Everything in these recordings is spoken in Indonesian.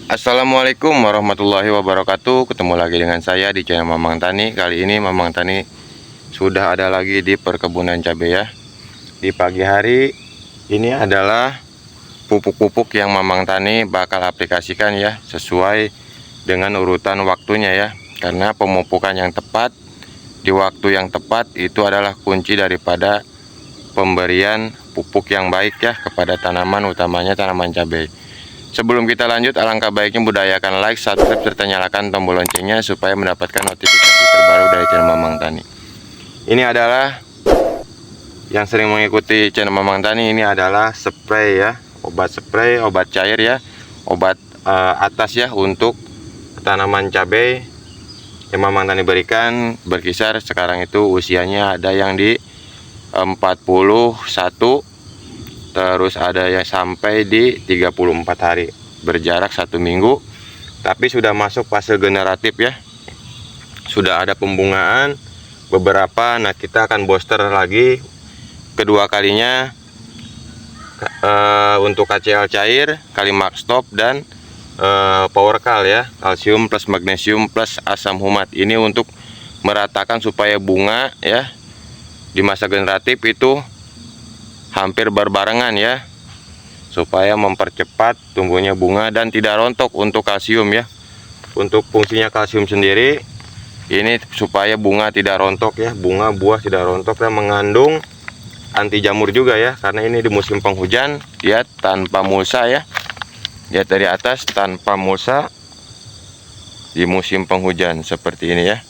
Assalamualaikum warahmatullahi wabarakatuh. Ketemu lagi dengan saya di channel Mamang Tani. Kali ini Mamang Tani sudah ada lagi di perkebunan cabai ya. Di pagi hari ini adalah pupuk-pupuk yang Mamang Tani bakal aplikasikan ya, sesuai dengan urutan waktunya ya. Karena pemupukan yang tepat di waktu yang tepat itu adalah kunci daripada pemberian pupuk yang baik ya kepada tanaman, utamanya tanaman cabai. Sebelum kita lanjut, alangkah baiknya budayakan like, subscribe, serta nyalakan tombol loncengnya supaya mendapatkan notifikasi terbaru dari channel Mamang Tani. Ini adalah yang sering mengikuti channel Mamang Tani, ini adalah spray ya, obat spray, obat cair ya, obat atas ya untuk tanaman cabai yang Mamang Tani berikan berkisar sekarang itu usianya ada yang di 41, terus ada yang sampai di 34 hari, berjarak 1 minggu, tapi sudah masuk fase generatif ya, sudah ada pembungaan beberapa. Nah, kita akan booster lagi kedua kalinya untuk KCL cair, Kalimax Top dan PowerCal ya, kalsium plus magnesium plus asam humat. Ini untuk meratakan supaya bunga ya di masa generatif itu hampir berbarengan ya, supaya mempercepat tumbuhnya bunga dan tidak rontok. Untuk kalsium ya, untuk fungsinya kalsium sendiri ini supaya bunga tidak rontok ya, bunga buah tidak rontok, dan mengandung anti jamur juga ya, karena ini di musim penghujan. Lihat tanpa mulsa ya, lihat dari atas tanpa mulsa di musim penghujan seperti ini ya.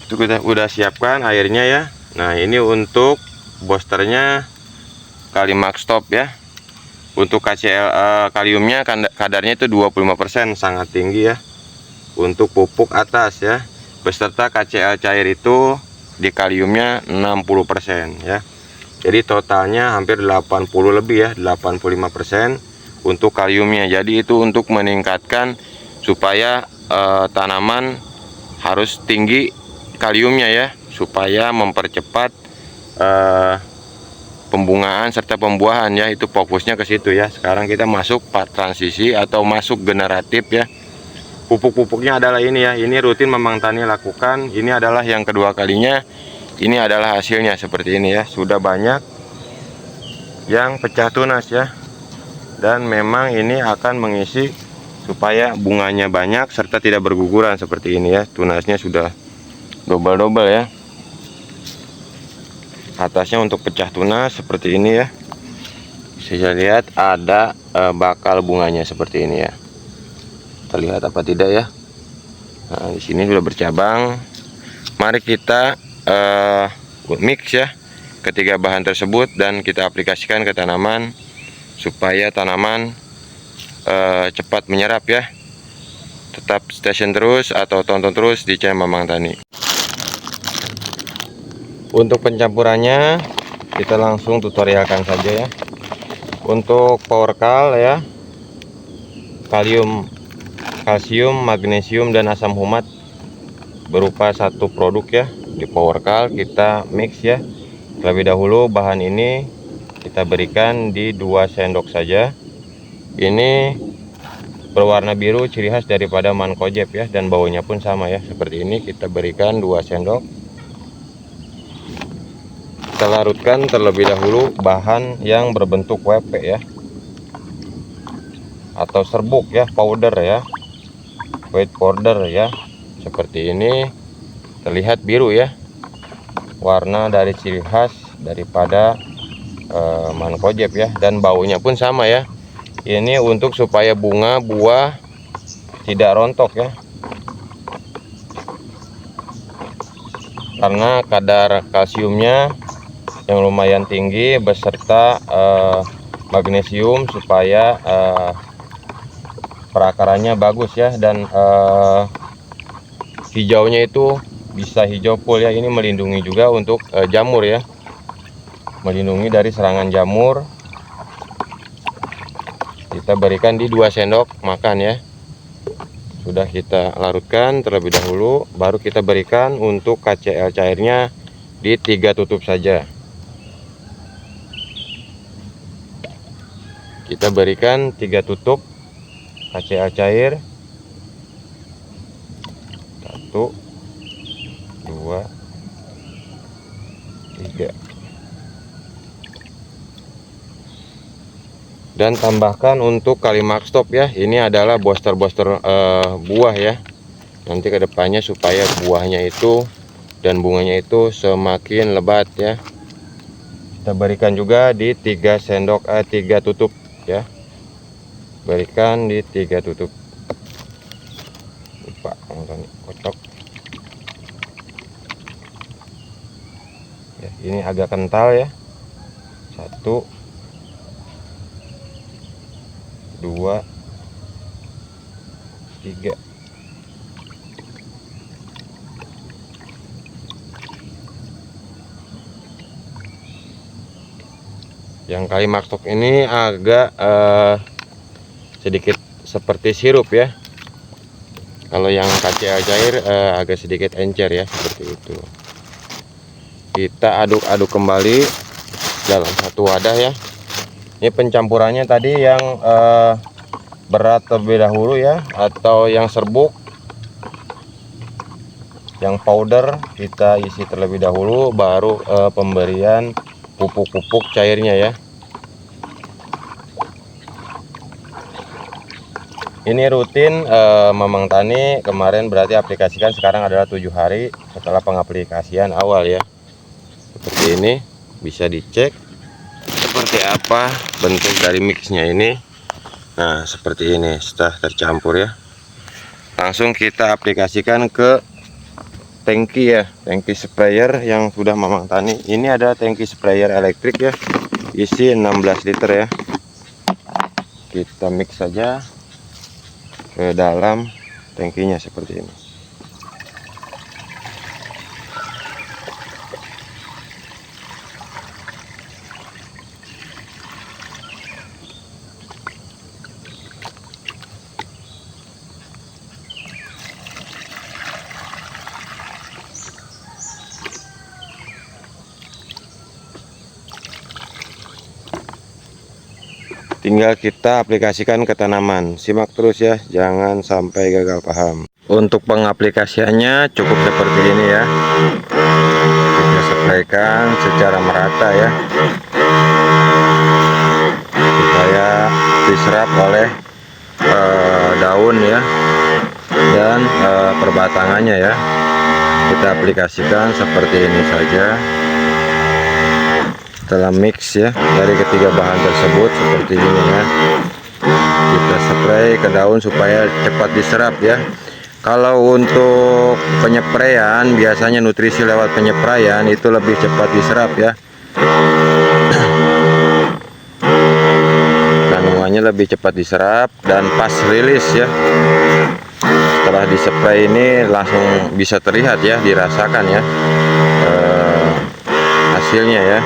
Itu kita udah siapkan airnya ya. Nah, ini untuk boosternya Kalimax Top ya. Untuk KCL kaliumnya kadarnya itu 25%, sangat tinggi ya. Untuk pupuk atas ya, beserta KCL cair itu di kaliumnya 60% ya. Jadi totalnya hampir 80 lebih ya, 85% untuk kaliumnya. Jadi itu untuk meningkatkan supaya tanaman harus tinggi kaliumnya ya, supaya mempercepat pembungaan serta pembuahan ya. Itu fokusnya ke situ ya. Sekarang kita masuk transisi atau masuk generatif ya. Pupuk-pupuknya adalah ini ya, ini rutin Mamang Tani lakukan. Ini adalah yang kedua kalinya. Ini adalah hasilnya seperti ini ya. Sudah banyak yang pecah tunas ya, dan memang ini akan mengisi supaya bunganya banyak serta tidak berguguran seperti ini ya. Tunasnya sudah double-double ya. Atasnya untuk pecah tunas seperti ini ya. Bisa lihat ada bakal bunganya seperti ini ya. Terlihat apa tidak ya? Nah, di sini sudah bercabang. Mari kita mix ya ketiga bahan tersebut dan kita aplikasikan ke tanaman supaya tanaman cepat menyerap ya. Tetap stay terus atau tonton terus di channel Mamang Tani. Untuk pencampurannya kita langsung tutorialkan saja ya. Untuk PowerCal ya, kalsium, magnesium dan asam humat berupa satu produk ya. Di PowerCal kita mix ya. Terlebih dahulu bahan ini kita berikan di 2 sendok saja. Ini berwarna biru, ciri khas daripada mancozeb ya, dan baunya pun sama ya seperti ini. Kita berikan 2 sendok. Kita larutkan terlebih dahulu bahan yang berbentuk WP ya, atau serbuk ya, powder ya, white powder ya, seperti ini. Terlihat biru ya, warna dari ciri khas daripada mancozeb ya, dan baunya pun sama ya. Ini untuk supaya bunga buah tidak rontok ya, karena kadar kalsiumnya yang lumayan tinggi beserta magnesium supaya perakarannya bagus ya, dan hijaunya itu bisa hijau full ya. Ini melindungi juga untuk jamur ya, melindungi dari serangan jamur. Kita berikan di 2 sendok makan ya. Sudah kita larutkan terlebih dahulu, baru kita berikan untuk KCL cairnya di 3 tutup saja. Kita berikan 3 tutup KCA cair. 1 2 3. Dan tambahkan untuk Kalimax Top ya, ini adalah booster buah ya, nanti kedepannya supaya buahnya itu dan bunganya itu semakin lebat ya. Kita berikan juga di 3 tutup ya, berikan di 3 tutup. Lupa kocok ya, ini agak kental ya. 1 2 3. Yang Kalimax Top ini agak sedikit seperti sirup ya. Kalau yang KCA cair agak sedikit encer ya, seperti itu. Kita aduk-aduk kembali dalam satu wadah ya. Ini pencampurannya tadi yang berat terlebih dahulu ya, atau yang serbuk. Yang powder kita isi terlebih dahulu, baru pemberian pupuk-pupuk cairnya ya. Ini rutin Mamang Tani kemarin berarti aplikasikan, sekarang adalah 7 hari setelah pengaplikasian awal ya. Seperti ini, bisa dicek seperti apa bentuk dari mixnya ini. Nah seperti ini, setelah tercampur ya, langsung kita aplikasikan ke tangki ya, tangki sprayer yang sudah Mamang Tani. Ini ada tangki sprayer elektrik ya, isi 16 liter ya. Kita mix saja ke dalam tangkinya seperti ini. Tinggal kita aplikasikan ke tanaman. Simak terus ya, jangan sampai gagal paham. Untuk pengaplikasiannya cukup seperti ini ya. Kita spraykan secara merata ya, supaya diserap oleh daun ya, dan perbatangannya ya. Kita aplikasikan seperti ini saja. Setelah mix ya dari ketiga bahan tersebut seperti ini ya, kita spray ke daun supaya cepat diserap ya. Kalau untuk penyepraian, biasanya nutrisi lewat penyepraian itu lebih cepat diserap ya, kandungannya lebih cepat diserap dan pas rilis ya. Setelah dispray ini langsung bisa terlihat ya, dirasakan ya hasilnya ya,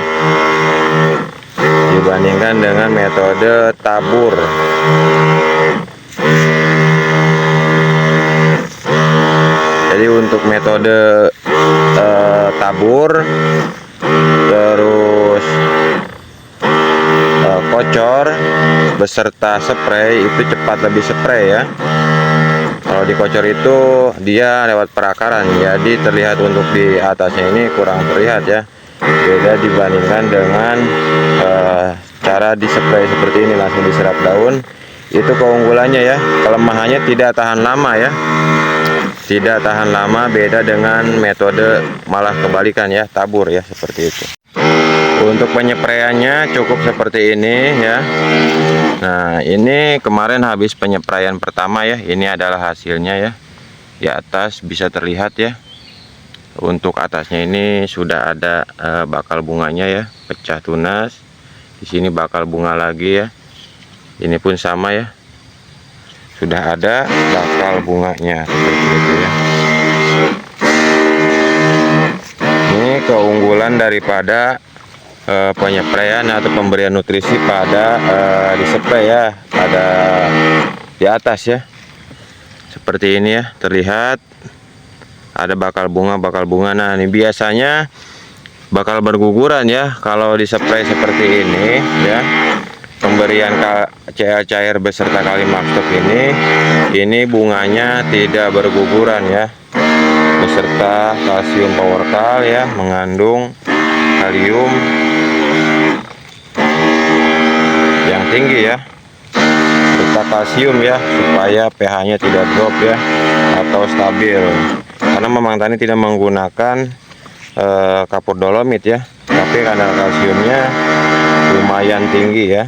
dibandingkan dengan metode tabur. Jadi untuk metode tabur terus kocor beserta spray itu cepat lebih spray ya. Kalau dikocor itu dia lewat perakaran, jadi terlihat untuk di atasnya ini kurang terlihat ya. Beda dibandingkan dengan cara dispray seperti ini, langsung diserap daun. Itu keunggulannya ya. Kelemahannya tidak tahan lama ya, tidak tahan lama, beda dengan metode malah kebalikan ya, tabur ya, seperti itu. Untuk penyepraiannya cukup seperti ini ya. Nah ini kemarin habis penyepraian pertama ya, ini adalah hasilnya ya. Di atas bisa terlihat ya. Untuk atasnya ini sudah ada bakal bunganya ya, pecah tunas. Di sini bakal bunga lagi ya. Ini pun sama ya, sudah ada bakal bunganya seperti itu ya. Ini keunggulan daripada penyepraian atau pemberian nutrisi pada dispray ya, pada di atas ya. Seperti ini ya, terlihat ada bakal bunga. Nah ini biasanya bakal berguguran ya kalau dispray seperti ini ya. pemberian CL cair beserta Kalimax Top ini bunganya tidak berguguran ya, beserta kalsium powerkal ya, mengandung kalium yang tinggi ya, serta kalsium ya, supaya pH-nya tidak drop ya, atau stabil. Karena memang tani tidak menggunakan kapur dolomit ya, tapi kadar kalsiumnya lumayan tinggi ya,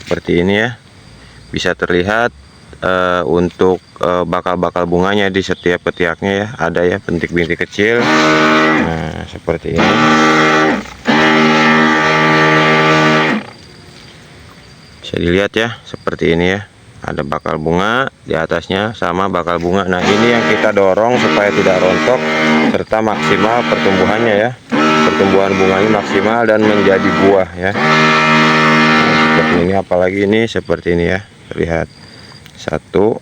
seperti ini ya, bisa terlihat untuk bakal-bakal bunganya di setiap ketiaknya ya, ada ya bintik-bintik kecil. Nah, seperti ini. Bisa dilihat ya, seperti ini ya, ada bakal bunga di atasnya sama bakal bunga. Nah, ini yang kita dorong supaya tidak rontok serta maksimal pertumbuhannya ya, pertumbuhan bunganya maksimal dan menjadi buah ya. Nah, seperti ini, apalagi ini seperti ini ya, terlihat satu.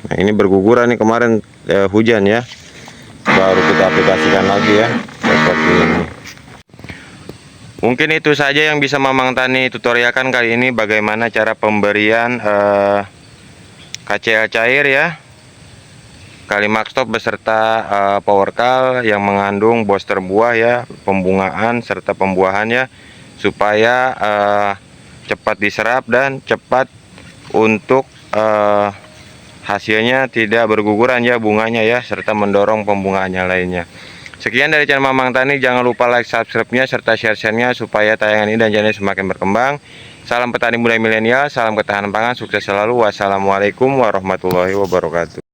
Nah, ini berguguran nih, kemarin hujan ya, baru kita aplikasikan lagi ya, seperti ini. Mungkin itu saja yang bisa Mamang Tani tutorialkan kali ini, bagaimana cara pemberian KCL cair ya, Kalimax Top beserta powerkal yang mengandung booster buah ya, pembungaan serta pembuahannya, supaya cepat diserap dan cepat untuk hasilnya tidak berguguran ya bunganya ya, serta mendorong pembungaannya lainnya. Sekian dari channel Mamang Tani, jangan lupa like, subscribe-nya, serta share-nya supaya tayangan ini dan channel semakin berkembang. Salam petani muda milenial, salam ketahanan pangan, sukses selalu. Wassalamualaikum warahmatullahi wabarakatuh.